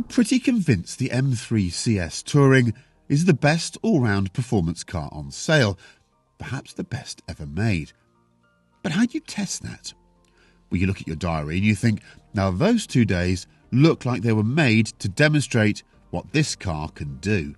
pretty convinced the M3 CS Touring is the best all-round performance car on sale, perhaps the best ever made. But how do you test that? Well, you look at your diary and you think, now those 2 days look like they were made to demonstrate what this car can do.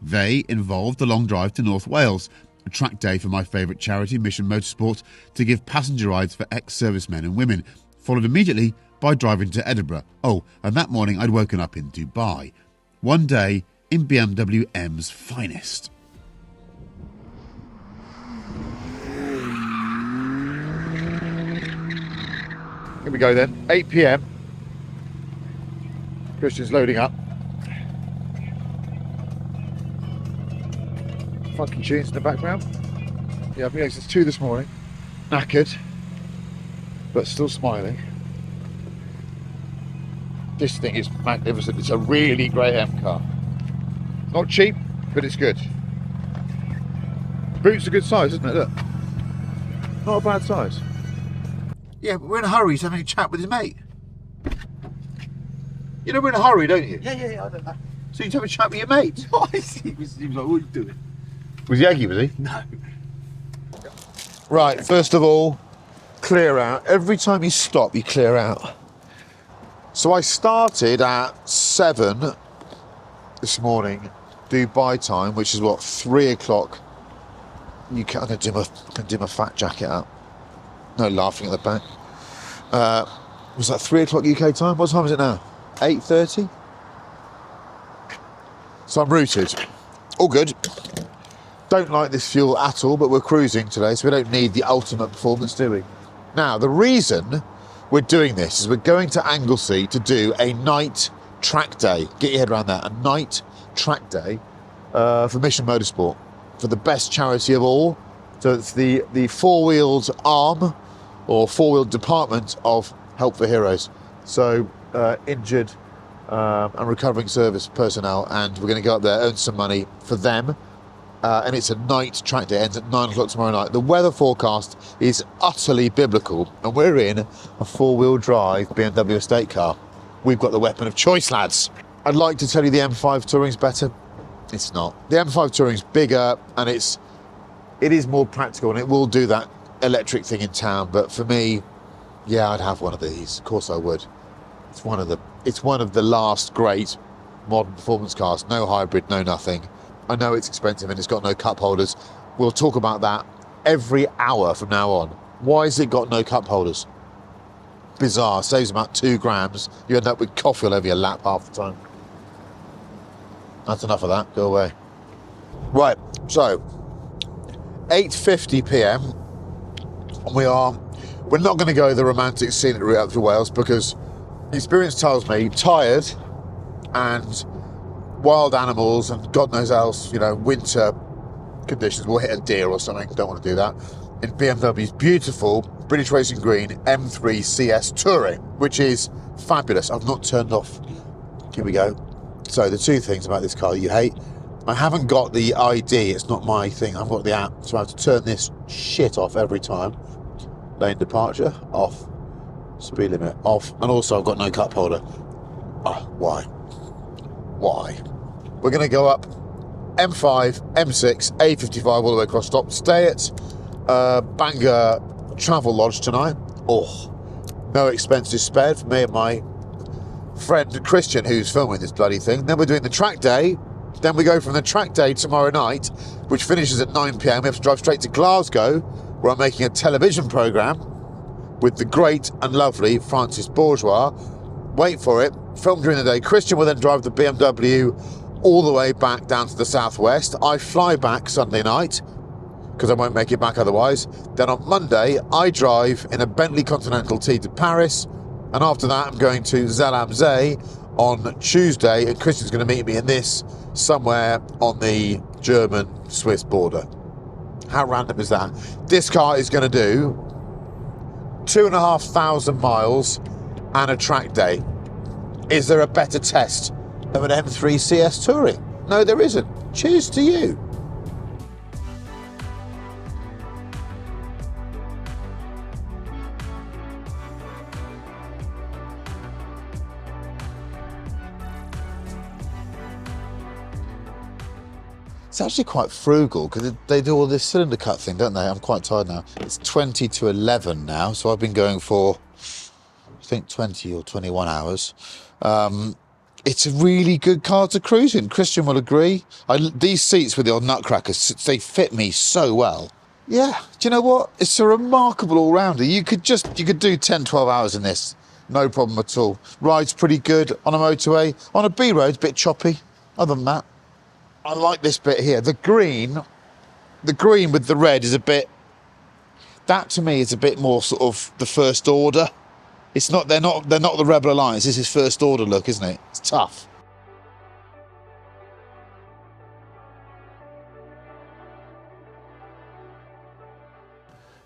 They involved the long drive to North Wales, a track day for my favourite charity, Mission Motorsport, to give passenger rides for ex-servicemen and women, followed immediately by driving to Edinburgh. Oh, and that morning I'd woken up in Dubai. One day in BMW M's finest. Here we go then, 8 PM. Christian's loading up. Funky tunes in the background. Yeah, I've been since 2 this morning. Knackered, but still smiling. This thing is magnificent. It's a really great M car. Not cheap, but it's good. Boot's a good size, isn't it? Look. Not a bad size. Yeah, but we're in a hurry. He's having a chat with his mate. You know we're in a hurry, don't you? Yeah, I don't know. So you have a chat with your mate? he was like, what are you doing? Was he Aggie, was he? No. Right, first of all, clear out. Every time you stop, you clear out. So I started at 7 this morning, Dubai time, which is what, 3 o'clock. I'm gonna do my fat jacket out. No laughing at the back. Was that 3 o'clock UK time? What time is it now? 8:30? So I'm routed. All good. Don't like this fuel at all, but we're cruising today, so we don't need the ultimate performance, do we? Now, the reason we're doing this is we're going to Anglesey to do a night track day. Get your head around that. A night track day for Mission Motorsport, for the best charity of all. So it's the four-wheeled arm or four-wheeled department of Help for Heroes. So injured and recovering service personnel, and we're going to go up there, earn some money for them. And it's a night track day, ends at 9 o'clock tomorrow night. The weather forecast is utterly biblical, and we're in a four-wheel drive BMW estate car. We've got the weapon of choice, lads. I'd like to tell you the M5 Touring's better. It's not. The M5 Touring's bigger, and it is more practical, and it will do that electric thing in town. But for me, yeah, I'd have one of these. Of course I would. It's one of the last great modern performance cars. No hybrid, no nothing. I know it's expensive and it's got no cup holders. We'll talk about that every hour from now on. Why has it got no cup holders? Bizarre. Saves about 2 grams. You end up with coffee all over your lap half the time. That's enough of that. Go away. Right, so 8:50 PM. We're not going to go the romantic scenery up to Wales because experience tells me tired and wild animals and God knows else, winter conditions, will hit a deer or something. Don't want to do that. In BMW's beautiful British Racing Green M3 CS Touring, which is fabulous. I've not turned off. Here we go. So the 2 things about this car you hate. I haven't got the ID. It's not my thing. I've got the app. So I have to turn this shit off every time. Lane departure, off. Speed limit, off. And also I've got no cup holder. Oh, why? Why? We're going to go up M5, M6, A55 all the way across stop. Stay at Bangor Travel Lodge tonight. Oh, no expenses spared for me and my friend Christian, who's filming this bloody thing. Then we're doing the track day. Then we go from the track day tomorrow night, which finishes at 9 PM. We have to drive straight to Glasgow, where I'm making a television programme with the great and lovely Francis Bourgeois. Wait for it. Film during the day. Christian will then drive the BMW all the way back down to the southwest. I fly back Sunday night because I won't make it back otherwise. Then on Monday, I drive in a Bentley Continental T to Paris, and after that, I'm going to Zell-am-Zee on Tuesday, and Christian's going to meet me in this somewhere on the German-Swiss border. How random is that? This car is going to do 2,500 miles and a track day. Is there a better test of an M3 CS Touring? No, there isn't. Cheers to you. It's actually quite frugal because they do all this cylinder cut thing, don't they? I'm quite tired now. It's 20 to 11 now, so I've been going for, I think, 20 or 21 hours. It's a really good car to cruise in. Christian will agree. These seats with the old nutcrackers, they fit me so well. Yeah, do you know what? It's a remarkable all-rounder. You could do 10, 12 hours in this. No problem at all. Ride's pretty good on a motorway. On a B road, a bit choppy. Other than that, I like this bit here. The green with the red is a bit, that to me is a bit more sort of the First Order. It's not, they're not the Rebel Alliance. This is First Order look, isn't it? It's tough.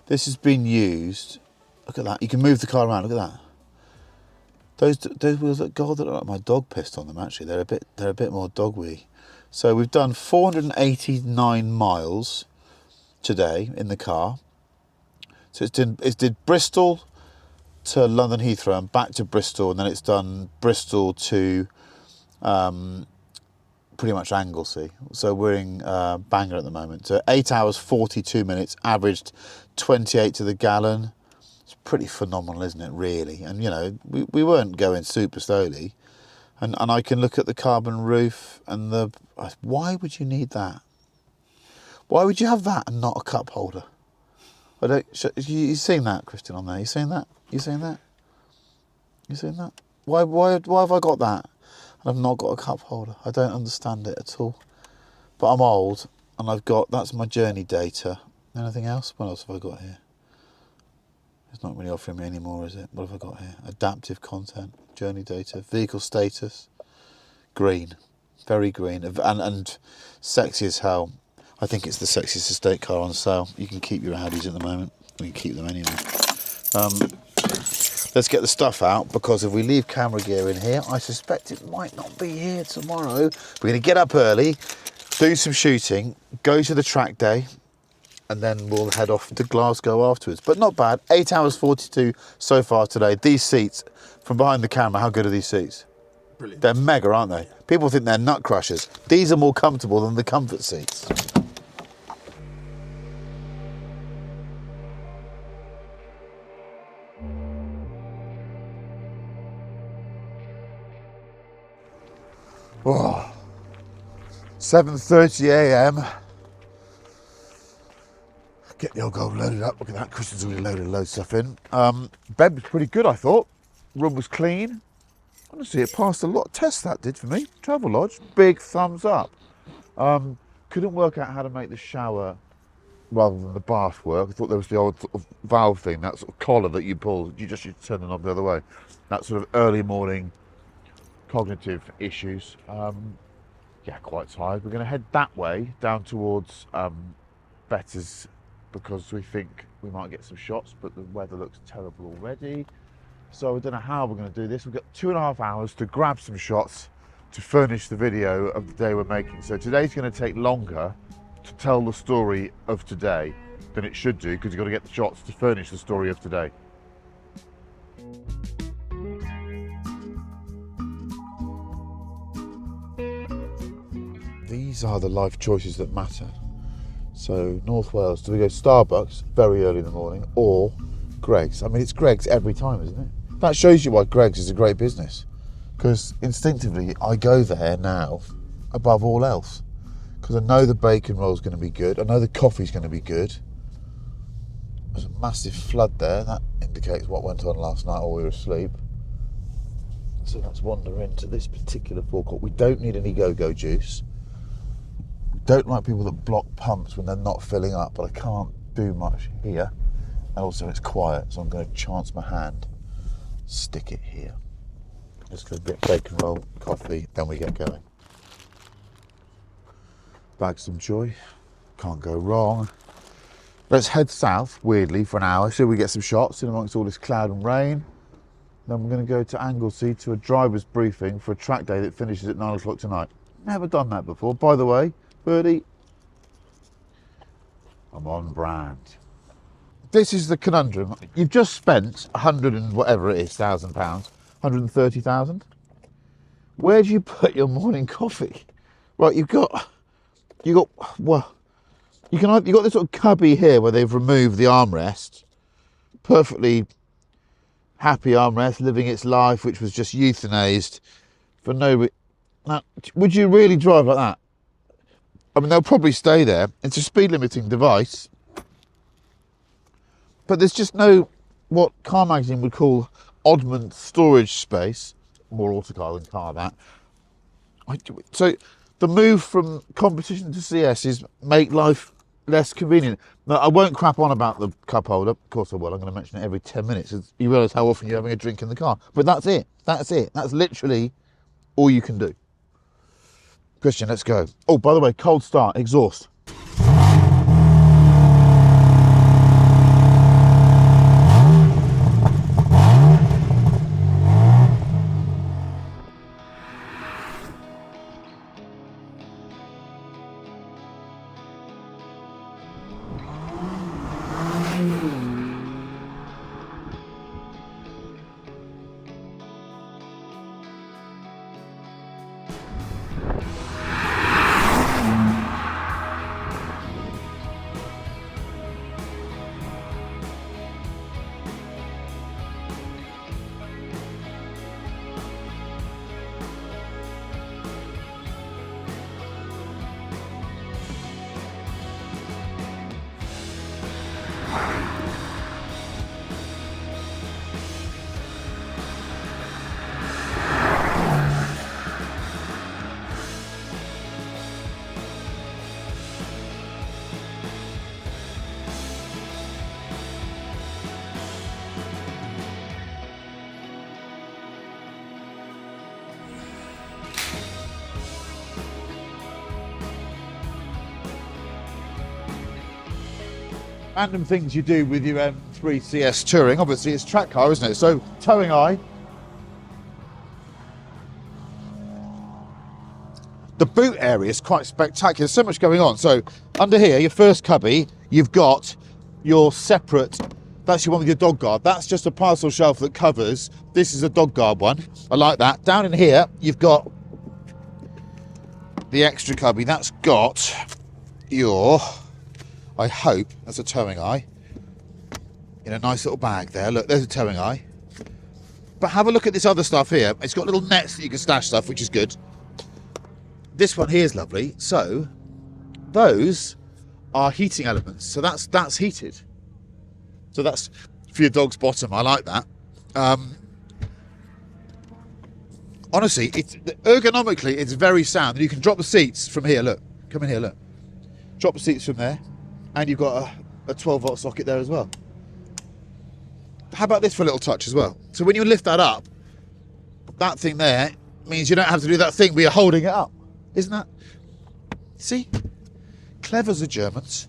This has been used. Look at that. You can move the car around. Look at that. Those wheels look gold. They look like my dog pissed on them. Actually, they're a bit more dog-wee. So we've done 489 miles today in the car. So it did Bristol to London Heathrow and back to Bristol, and then it's done Bristol to pretty much Anglesey. So we're in Bangor at the moment. So 8 hours 42 minutes, averaged 28 to the gallon. It's pretty phenomenal, isn't it, really? And, you know, we weren't going super slowly. And I can look at the carbon roof and why would you need that? Why would you have that and not a cup holder? You've seen that, Christian, on there? You seen that? You seen that? You seen that? Why have I got that and I've not got a cup holder? I don't understand it at all. But I'm old and that's my journey data. Anything else? What else have I got here? It's not really offering me anymore, is it? What have I got here? Adaptive content, journey data, vehicle status, green, very green, and sexy as hell. I think it's the sexiest estate car on sale. You can keep your Audis at the moment. We can keep them anyway. Let's get the stuff out, because if we leave camera gear in here, I suspect it might not be here tomorrow. We're going to get up early, do some shooting, go to the track day, and then we'll head off to Glasgow afterwards. But not bad. 8 hours 42 so far today. These seats, from behind the camera, how good are these seats? Brilliant. They're mega, aren't they? People think they're nut crushers. These are more comfortable than the comfort seats. Oh, 7:30 a.m. Get the old gold loaded up. Look at that. Christian's already loaded a load of stuff in. Bed was pretty good, I thought. Room was clean. Honestly, it passed a lot of tests, that did for me. Travel Lodge, big thumbs up. Couldn't work out how to make the shower rather than the bath work. I thought there was the old sort of valve thing, that sort of collar that you pull. You just should turn the knob the other way. That sort of early morning cognitive issues. Yeah, quite tired. We're going to head that way down towards Better's, because we think we might get some shots, but the weather looks terrible already. So I don't know how we're going to do this. We've got 2.5 hours to grab some shots to furnish the video of the day we're making. So today's going to take longer to tell the story of today than it should do, because you've got to get the shots to furnish the story of today. These are the life choices that matter. So North Wales, do we go Starbucks very early in the morning, or Greggs? I mean, it's Greggs every time, isn't it? That shows you why Greggs is a great business, because instinctively I go there now above all else, because I know the bacon roll is going to be good, I know the coffee's going to be good. There's a massive flood there. That indicates what went on last night while we were asleep. So let's wander into this particular forecourt. We don't need any go-go juice. Don't like people that block pumps when they're not filling up, but I can't do much here. And also it's quiet, so I'm going to chance my hand, stick it here. Just a bit of bacon roll, coffee, then we get going. Bag some joy, can't go wrong. Let's head south, weirdly, for an hour. Should we get some shots in amongst all this cloud and rain? Then we're going to go to Anglesey to a driver's briefing for a track day that finishes at 9 o'clock tonight. Never done that before. By the way, Birdie, I'm on brand. This is the conundrum. You've just spent 100 and whatever it is, £1,000, 130,000. Where do you put your morning coffee? Right, you've got you got, well, you got this sort of cubby here where they've removed the armrest. Perfectly happy armrest, living its life, which was just euthanized for no. Now, would you really drive like that? I mean, they'll probably stay there. It's a speed limiting device, but there's just no what Car Magazine would call oddment storage space. More autocar than car, that. So the move from competition to CS is make life less convenient. Now, I won't crap on about the cup holder. Of course I will. I'm going to mention it every 10 minutes. You realise how often you're having a drink in the car. But that's it. That's it. That's literally all you can do. Christian, let's go. Oh, by the way, cold start, exhaust. Random things you do with your M3 CS Touring. Obviously, it's track car, isn't it? So, towing eye. The boot area is quite spectacular. There's so much going on. So, under here, your first cubby, you've got your separate, that's your one with your dog guard. That's just a parcel shelf that covers. This is a dog guard one. I like that. Down in here, you've got the extra cubby. That's got your, I hope that's a towing eye in a nice little bag there. Look, there's a towing eye. But have a look at this other stuff here. It's got little nets that you can stash stuff, which is good. This one here is lovely. So those are heating elements. So that's heated. So that's for your dog's bottom. I like that. Honestly, ergonomically, it's very sound. And you can drop the seats from here. Look, come in here. Look, drop the seats from there. And you've got a 12-volt socket there as well. How about this for a little touch as well? So when you lift that up, that thing there means you don't have to do that thing where you're holding it up. Isn't that? See? Clever as the Germans.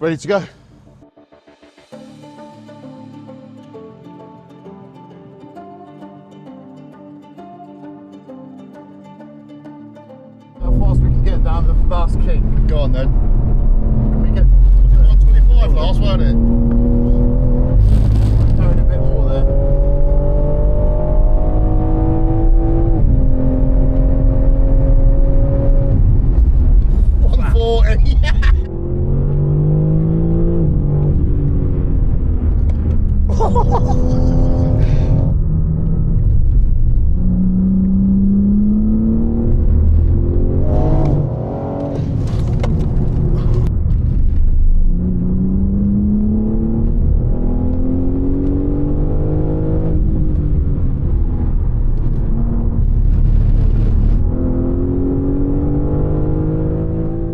Ready to go? How fast we can get down the Fast King? Go on then. Can we get 125 last, won't it? Throwing a bit more there. 140.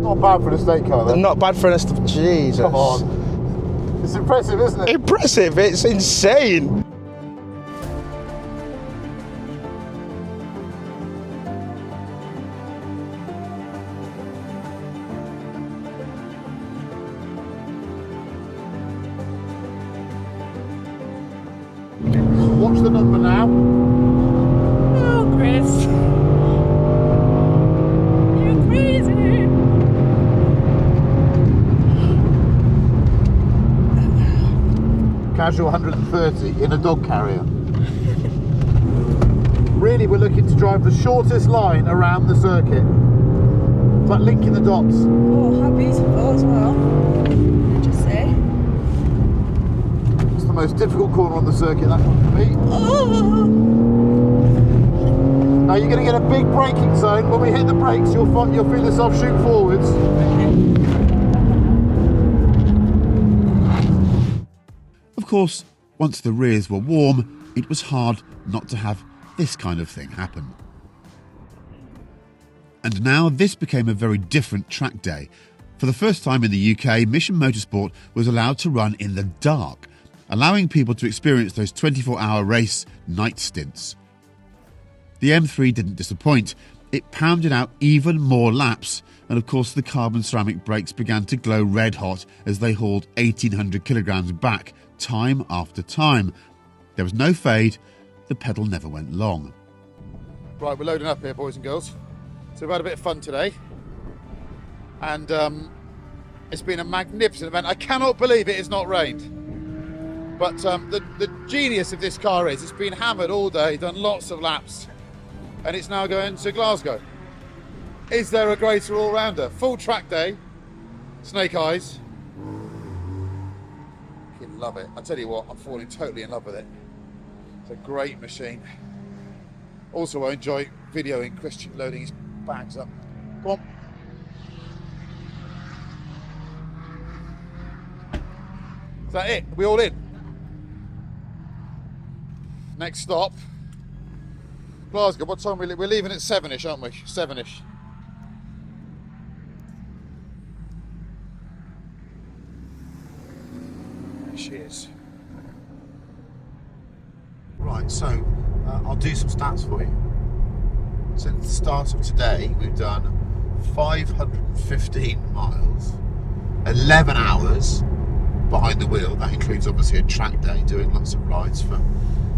Not bad for the state car, though. Not bad for an estate. Jesus. Come on. It's impressive, isn't it? Impressive, it's insane. Watch the number now. Oh, Chris. You're crazy. casual 130 in a dog carrier. Really, we're looking to drive the shortest line around the circuit, but linking the dots. Oh, how beautiful as well. Can I just say? It's the most difficult corner on the circuit, that one for me. Oh. Now you're going to get a big braking zone. When we hit the brakes, you'll feel yourself shoot forwards. Of course, once the rears were warm, it was hard not to have this kind of thing happen. And now this became a very different track day. For the first time in the UK, Mission Motorsport was allowed to run in the dark, allowing people to experience those 24-hour race night stints. The M3 didn't disappoint. It pounded out even more laps, and of course the carbon ceramic brakes began to glow red hot as they hauled 1,800 kilograms back, time after time. There was no fade, the pedal never went long. Right, we're loading up here, boys and girls. So we've had a bit of fun today, and it's been a magnificent event. I cannot believe it has not rained. But the genius of this car is it's been hammered all day, done lots of laps, and it's now going to Glasgow. Is there a greater all-rounder? Full track day, snake eyes. I love it. I tell you what, I'm falling totally in love with it. It's a great machine. Also, I enjoy videoing Christian loading his bags up. Come on. Is that it? Are we all in? Next stop, Glasgow. What time we're leaving at 7ish, aren't we? 7ish. There she is. Right, so I'll do some stats for you. Since the start of today, we've done 515 miles, 11 hours behind the wheel. That includes obviously a track day, doing lots of rides for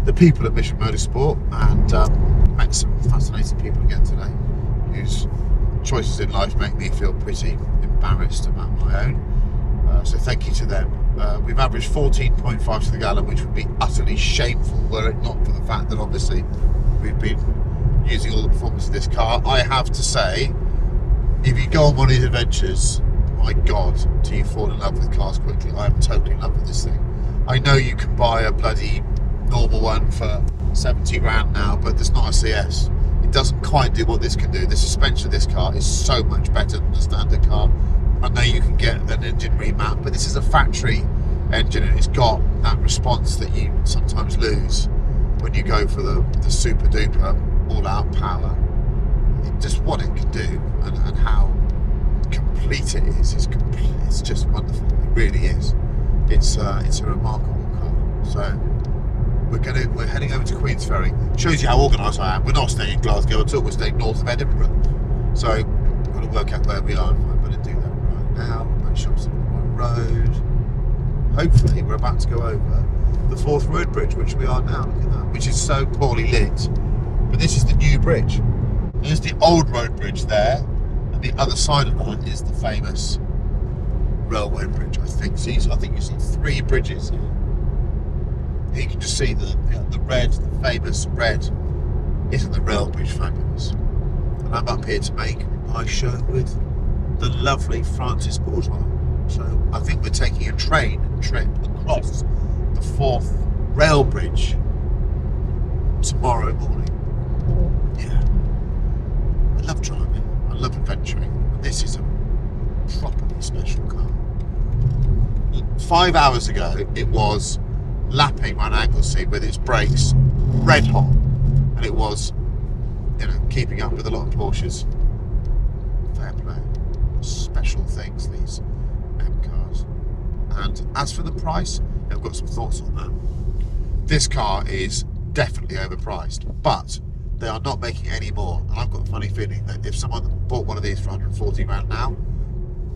the people at Mission Motorsport, and met some fascinating people again today whose choices in life make me feel pretty embarrassed about my own. So thank you to them. We've averaged 14.5 to the gallon, which would be utterly shameful were it not for the fact that obviously we've been using all the performance of this car. I have to say, if you go on one of these adventures, my God, do you fall in love with cars quickly. I am totally in love with this thing. I know you can buy a bloody normal one for 70 grand now, but there's not a CS. It doesn't quite do what this can do. The suspension of this car is so much better than the standard car. I know you can get an engine remount, but this is a factory engine and it's got that response that you sometimes lose when you go for the super duper all-out power. Just what it can do and how complete it is it's just wonderful. It really is. It's a remarkable car. So we're heading over to Queensferry. Shows you how organised I am. We're not staying in Glasgow at all. We're staying north of Edinburgh. So we've got to work out where we are. If I'm going to do that right now, make sure I'm on the right road. Hopefully we're about to go over the Forth Road Bridge, which we are now. Look at that, which is so poorly lit. But this is the new bridge. There's the old road bridge there, and the other side of that is the famous railway bridge, I think. So I think you see 3 bridges here. You can just see the red, the famous red. Isn't the rail bridge fabulous? And I'm up here to make my show with the lovely Francis Bourgeois. So I think we're taking a train trip across the Forth rail bridge tomorrow morning. Yeah. I love driving. I love adventuring. This is a properly special car. 5 hours ago, it was lapping Van Anglesey with its brakes red hot, and it was, keeping up with a lot of Porsches. Fair play. Special things, these M cars. And as for the price, I've got some thoughts on that. This car is definitely overpriced, but they are not making any more. And I've got a funny feeling that if someone bought one of these for 140 grand now,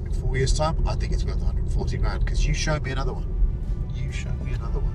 in 4 years' time, I think it's worth 140 grand, because you show me another one. You show me another one.